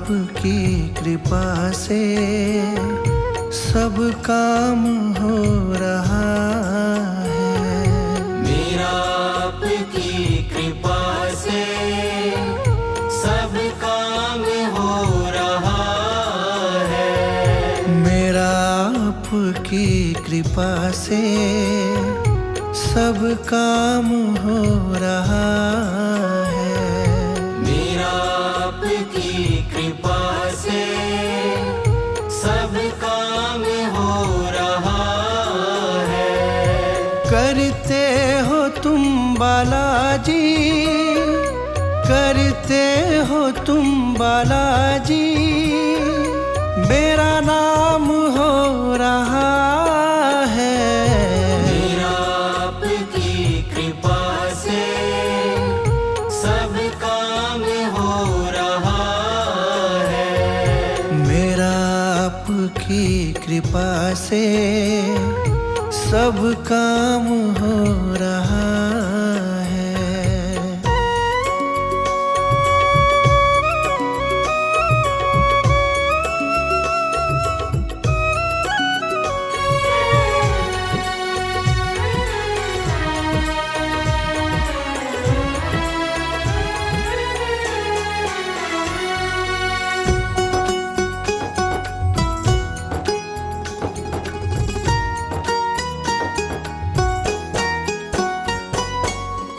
आपकी कृपा से सब काम हो रहा है। मेरा आपकी कृपा से सब काम हो रहा है। मेरा आपकी कृपा से सब काम हो रहा है। मेरा आपकी कृपा से सब काम हो रहा है। करते हो तुम बालाजी, करते हो तुम बालाजी, मेरा नाम हो रहा है। मेरा आपकी कृपा से सब काम हो रहा है। मेरा आपकी कृपा से सब काम हो रहा है।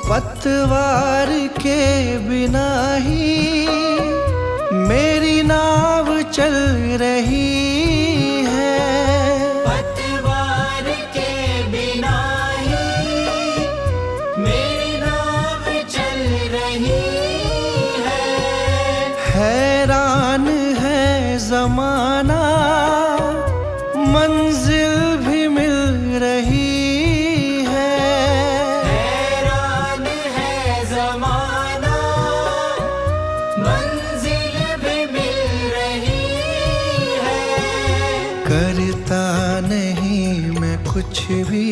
पतवार के बिना ही मेरी नाव चल रही है। पतवार के बिना ही मेरी नाव चल रही है। हैरान है जमाना, मंजिल भी मिल रही है। हैरान है जमाना, मंजिल भी मिल रही है। करता नहीं मैं कुछ भी,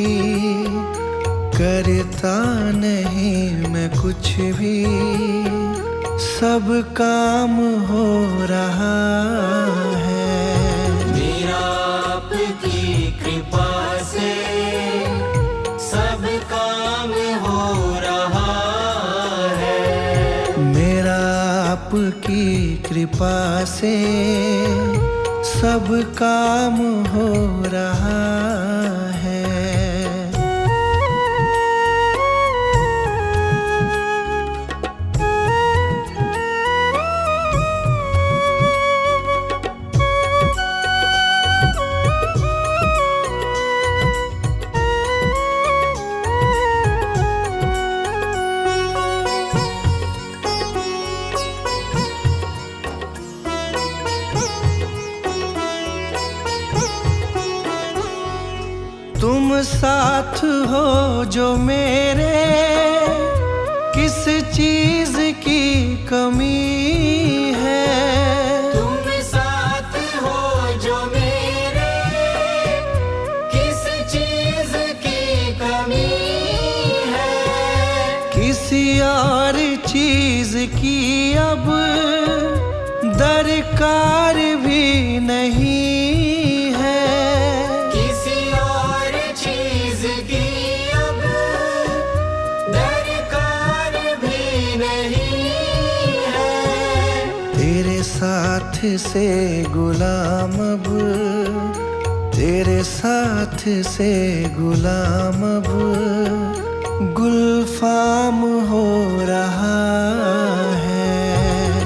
करता नहीं मैं कुछ भी, सब काम हो रहा है। मेरा आपकी कृपा से सब काम हो रहा है। मेरा आपकी कृपा से सब काम हो रहा है। तुम साथ हो जो मेरे, किस चीज की कमी है। तुम साथ हो जो मेरे, किस चीज की कमी है। किसी और चीज की अब दरकार भी नहीं है। किसी और चीज की अब दरकार भी नहीं है। तेरे साथ से गुलाम अब, तेरे साथ से गुलाम अब गुलफाम हो रहा है।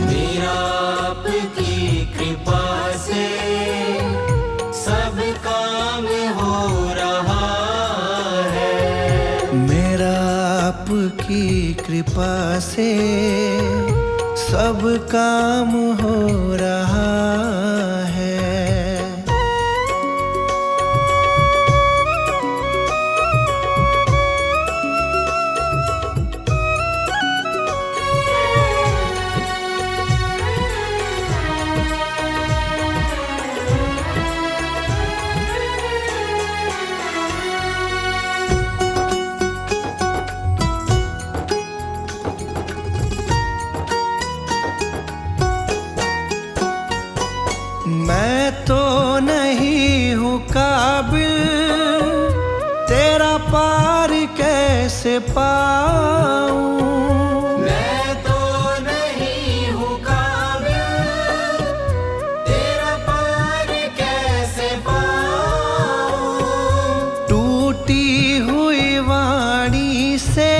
मेरा आपकी कृपा से सब काम हो रहा है। मेरा आपकी कृपा से सब काम हो रहा है। मैं तो नहीं हूँ काबिल, तेरा पार कैसे पाऊं। मैं तो नहीं हूँ काबिल, तेरा पार कैसे पाऊं। टूटी हुई वाणी से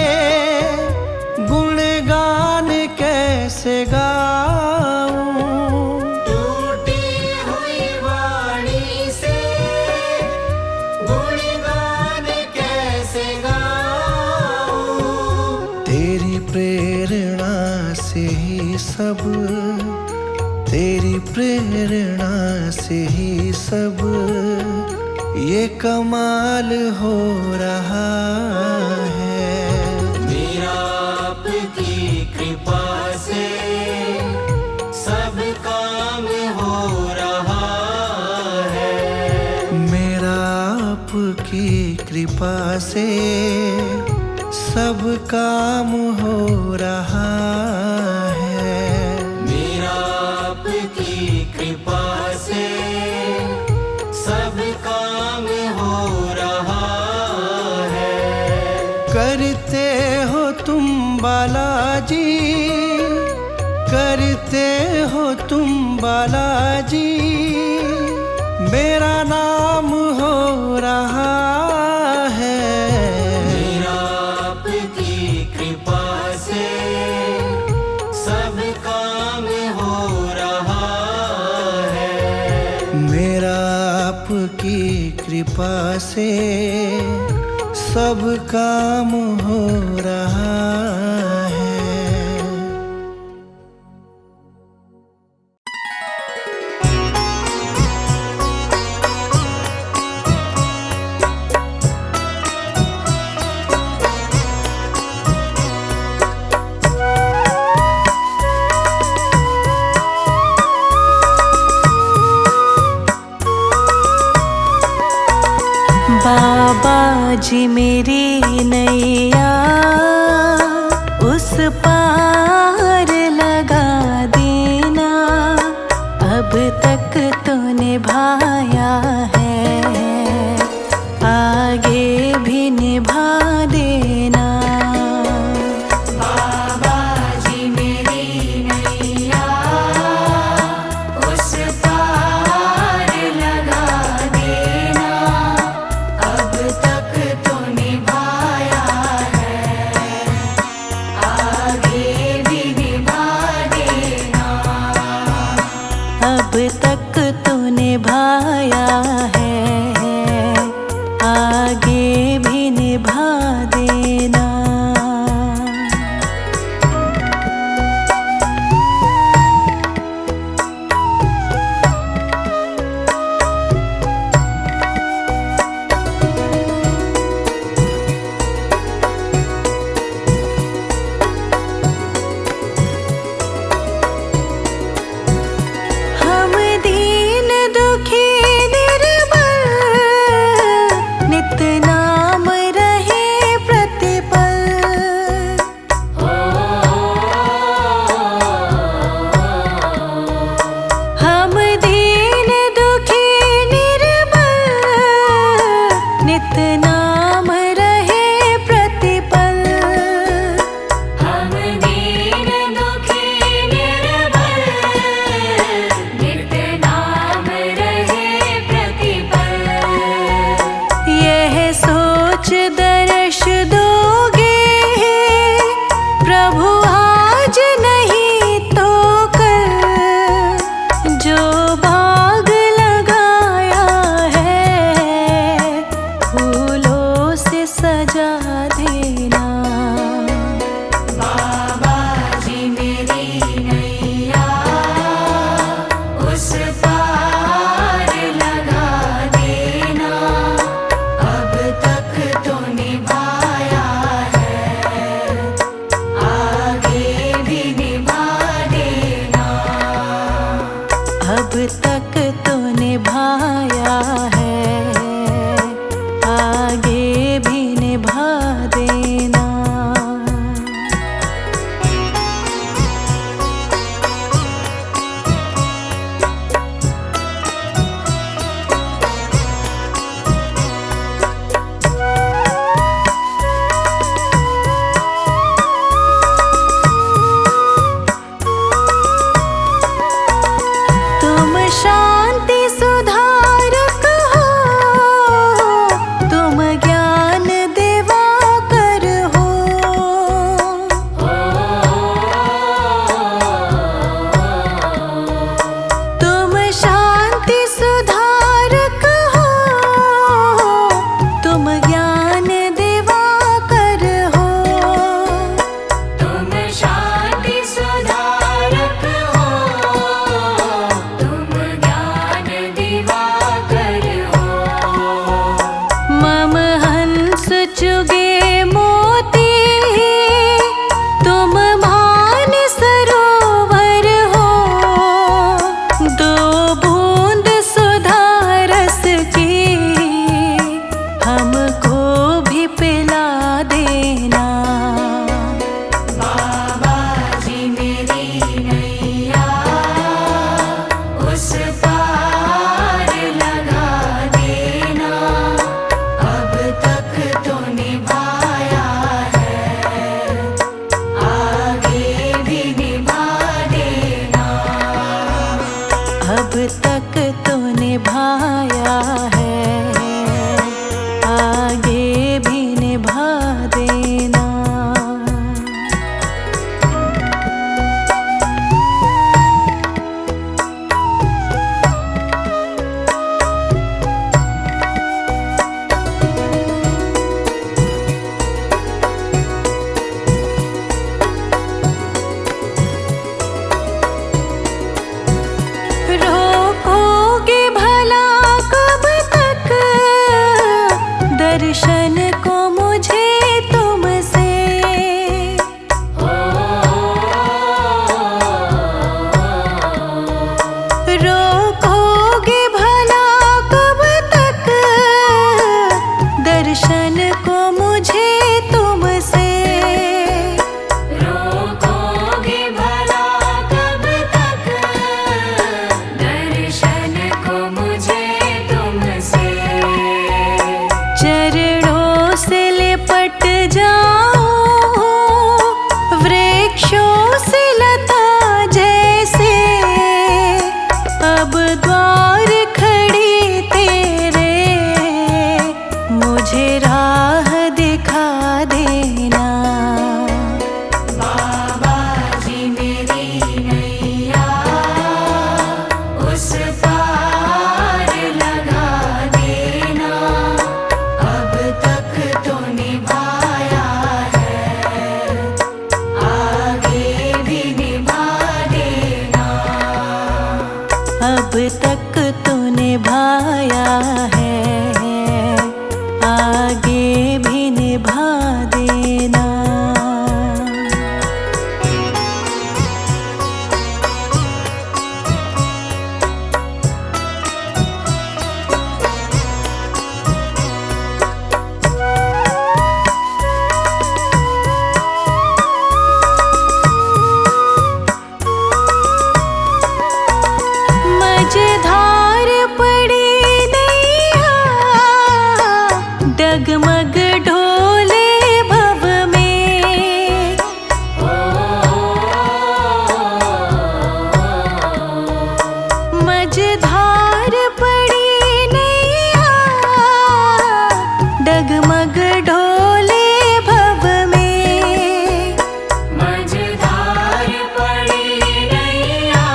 गुणगान कैसे गाऊं। टूटी हुई वाणी से गुणगान कैसे गाऊं। तेरी प्रेरणा से ही सब, तेरी प्रेरणा से ही सब ये कमाल हो रहा है। मेरा आपकी कृपा से सब काम हो रहा है। मेरा आपकी कृपा से सब काम हो रहा है। मेरा आपकी कृपा से सब काम हो रहा है। करते हो तुम बालाजी, करते हो तुम बालाजी, मेरा नाम हो रहा है। मेरा आपकी कृपा से सब काम हो रहा है। मेरा आपकी कृपा से सब काम हो रहा है। बाबा जी मेरी नैया उस पार लगा देना, अब तक तो निभाया है, आगे भी निभा देना। बाबा जी मेरी नैया उस पार लगा देना, अब तक तो निभाया है, आगे भी निभा देना। अब तक तो निभाया है, आगे भी निभा देना। हम दीन दुखी निर्बल, नित नाम रहे प्रतिपल। हम दीन दुखी निर्बल, नित नाम रहे प्रतिपल। हम दीन दुखी निर्बल, नित नाम रहे प्रतिपल। यह सोच दर्श दोगे प्रभु आज नहीं तो कल, जो बाग लगाया है फूलों से सजा देना। बाबा जी मेरी नैया उस पार लगा देना, अब तक तो निभाया है, आगे भी निभा देना। अब तक तो निभाया है, आगे भी निभा देना। उस पार लगा देना, अब तक तो निभाया है, आगे भी निभा देना। अब तक तो निभाया है, आगे भी निभा देना। रोकोगे भला कब तक दर्शन को मुझे तुमसे, रोकोगे भला कब तक दर्शन को मुझे तुमसे, रोकोगे भला कब तक दर्शन को मुझे तुमसे। चरणों से लिपट जाओ वृक्षों से लता जैसे, अब द्वार खड़ी तेरे, मुझे राह दिखा देना। बाबा जी मेरी नैया उस पार लगा देना, अब तक तो निभाया है, आगे भी निभा देना। अब तक तो निभाया है, आगे भी निभा देना। मझधार पड़ी नैया, डगमग ढोले भव में, मझधार पड़ी नैया, डगमग ढोले भव में, मझधार पड़ी नैया,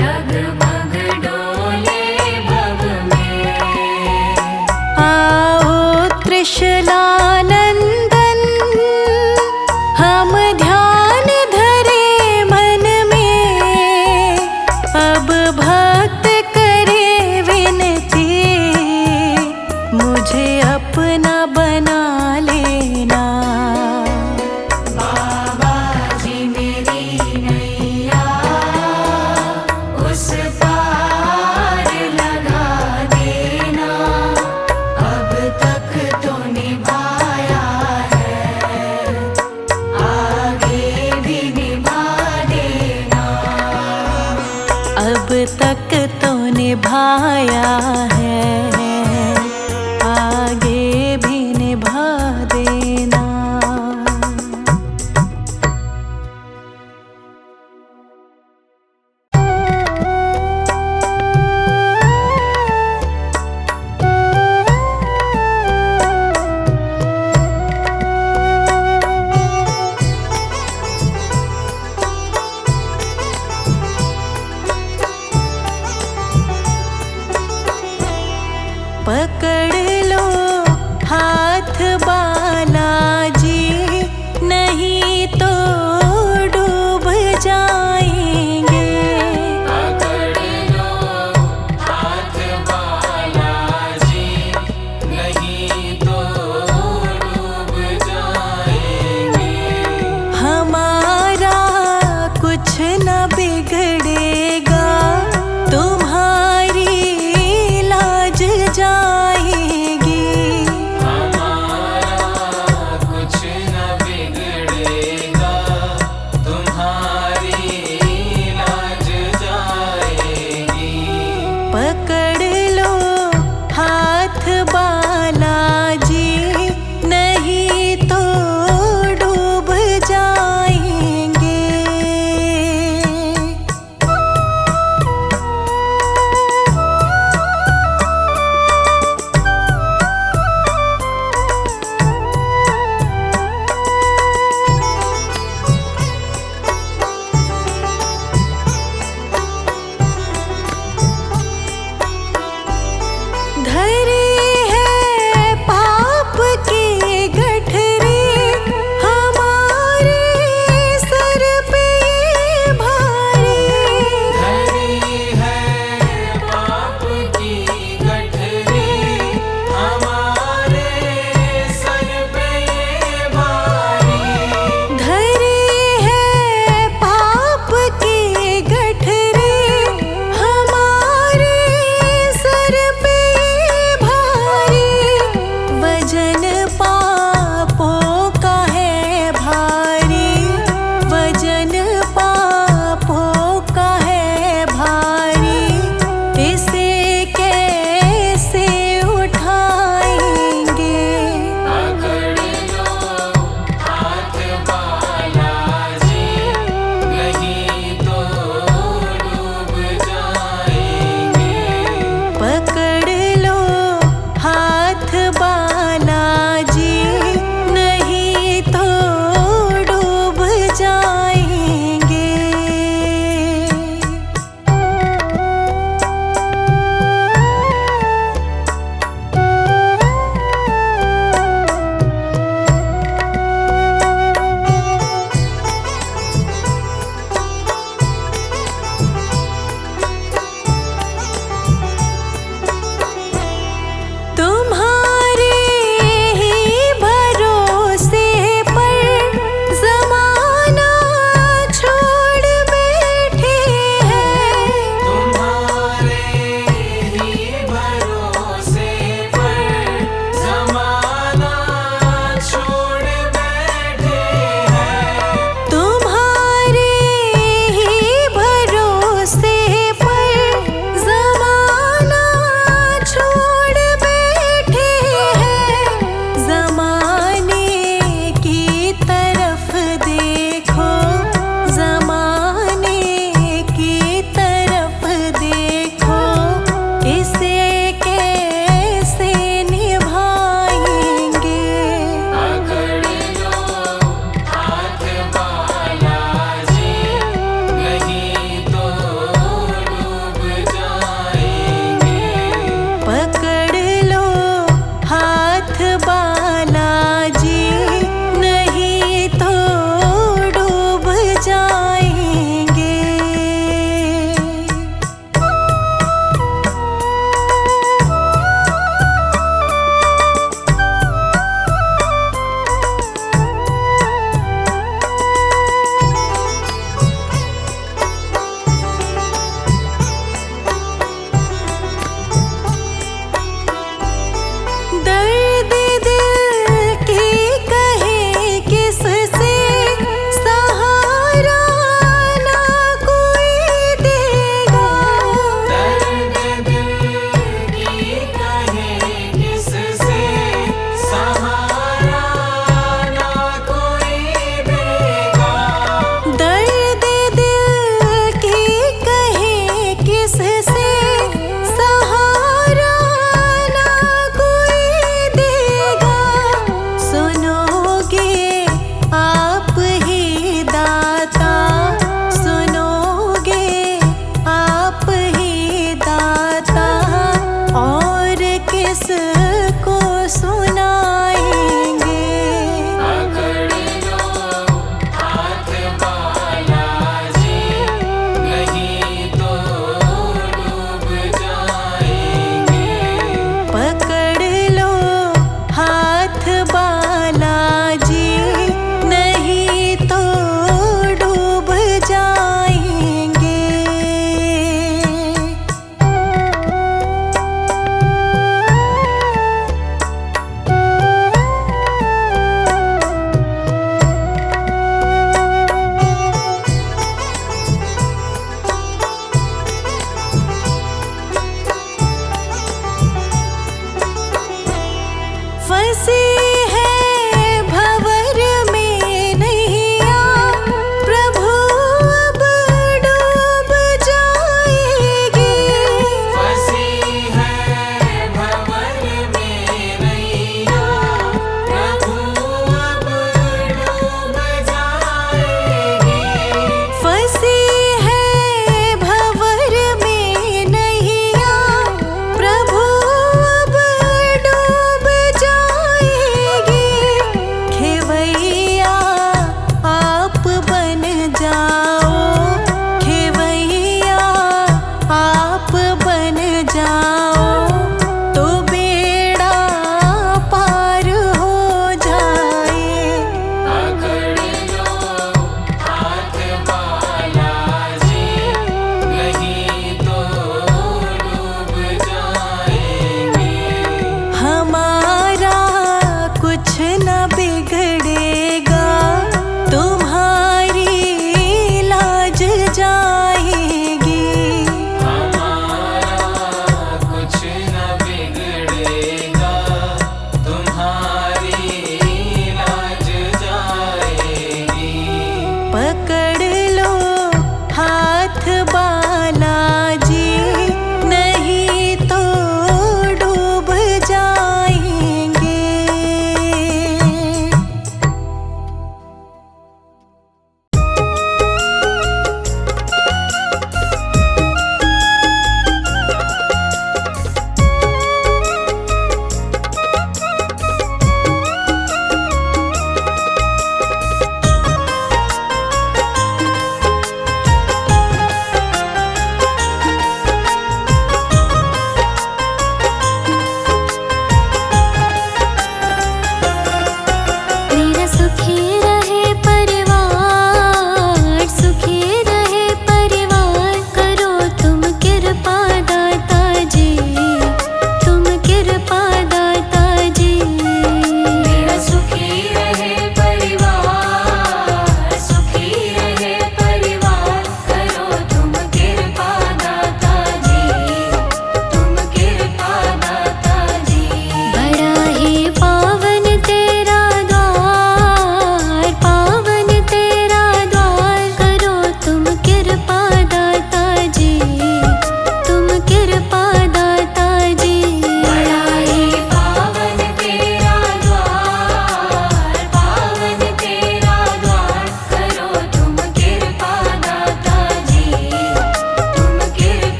डगमग डोले भव में। आओ त्रिशलानंदन हम ध्यान धरे मन में, अब भक्त करे विनती, मुझे अपना बना लेना। बाबा जी मेरी नैया उस पार लगा देना, अब तक तो निभाया है, आगे भी निभा देना। अब तक तो निभाया है, आगे भी निभा देना।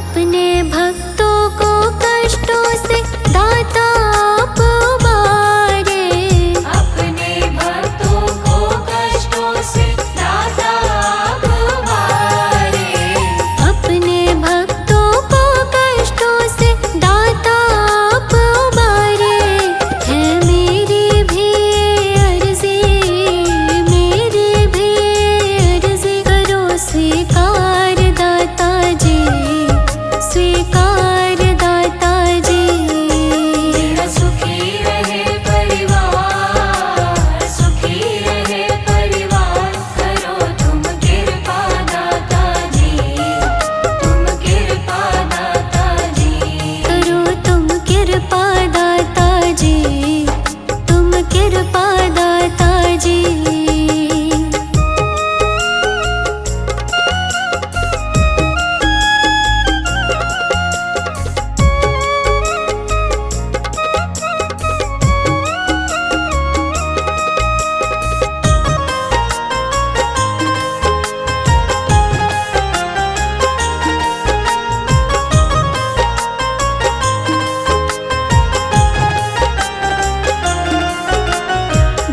अपने भक्तों को कष्टों से दाता आप उबारे। अपने भक्तों को कष्टों से दाता आप उबारे। अपने भक्तों को कष्टों से दाता आप उबारे। है मेरी भी अर्जी, मेरी भी अर्जी करो स्वीकार दाता जी, स्वीकार दाता जी। मेरा सुखी रहे परिवार, सुखी रहे परिवार, करो तुम कृपा दाता जी, तुम कृपा दाता जी। करो तुम कृपा दाता जी, तुम कृपा दाता जी।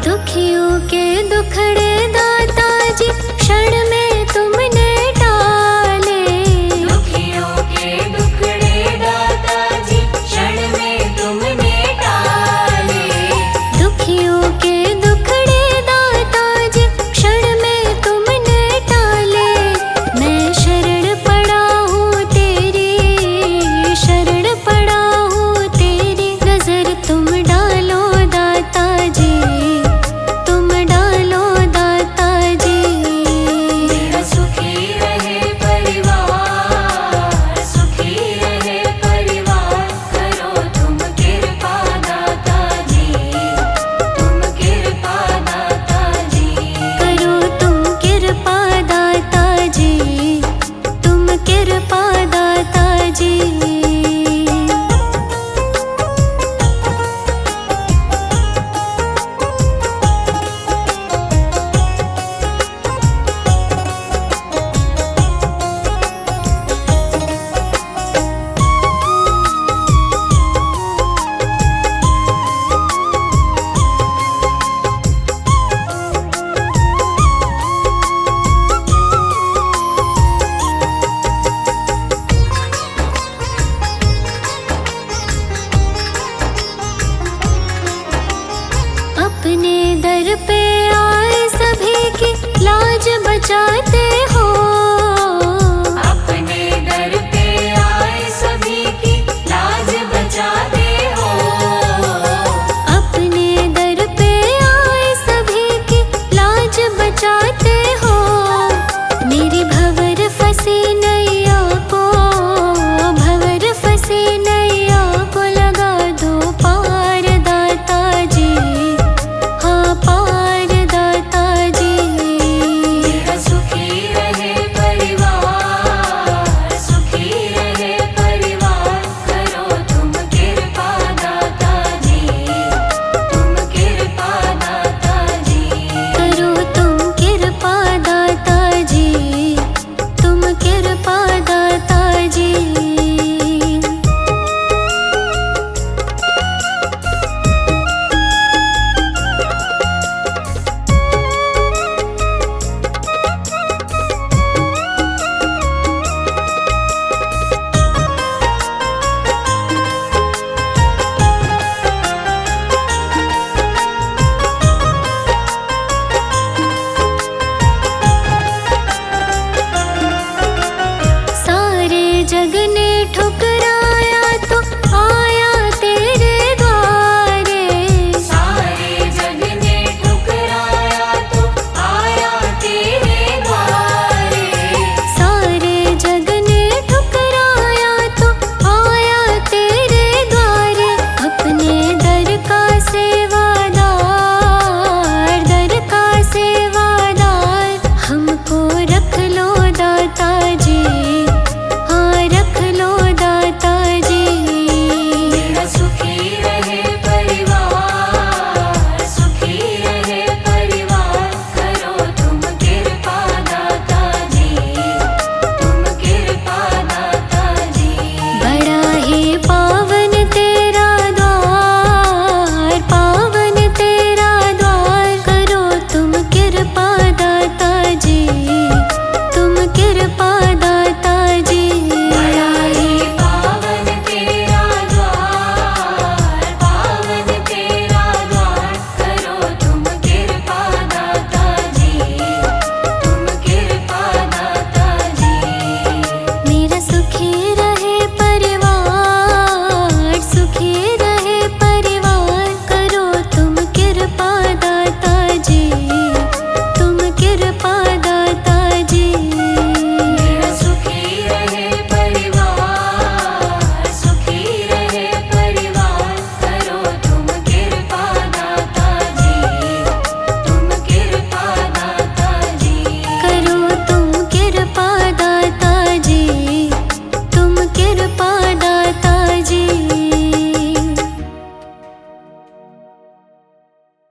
दुखियों के दुखड़े दाता जी क्षण में तुमने टाले। दुखियों के दुखड़े दाता जी क्षण में तुमने टाले। दुखियों के दुखड़े दाता जी क्षण में तुमने टाले। मैं शरण पड़ा हूँ तेरी, शरण पड़ा हूँ तेरी, नजर तुम डालो दाता जी, तुम डालो दाता जी। मेरा सुखी रहे परिवार, सुखी रहे परिवार, करो तुम कृपा दाता जी, तुम कृपा दाता जी। करो तुम कृपा दाता जी, तुम कृपा दाता जी। अपने दर पे आए सभी की लाज बचाते